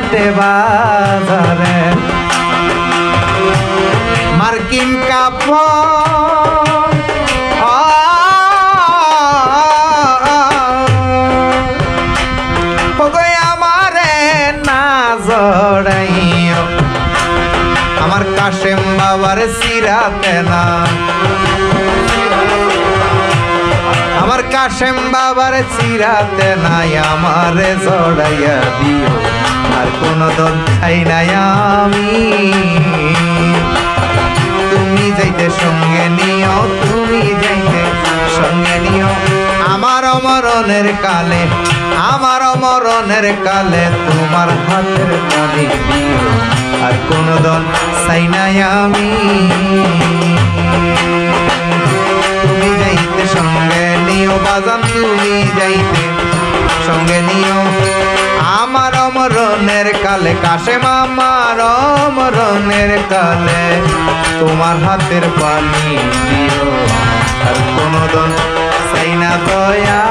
হাটে বাজারে মার্কিন কাপড় আমারে না জড়াইও আমার কাশেম বাবার সিরাতে না আমার কাশেম বাবার চিরাতে নাই আমারে জড়াইয়া দিও আর কোন দল খাই নাই আমি তুমি যাইতে সঙ্গে নিও তুমি যাইতে সঙ্গে নিও আমার মরণের কালে আমার মরণের কালে তোমার হাতের পানি দিও আর কোন দল চাই নাই আমি তুমি যাইতে সঙ্গে নিও বাজান তুমি যাইতে সঙ্গে নিও আমার মরণের কালে কাশেম আমার মরণের কালে তোমার হাতের পানি দিও আর কোন দল চাই না দয়া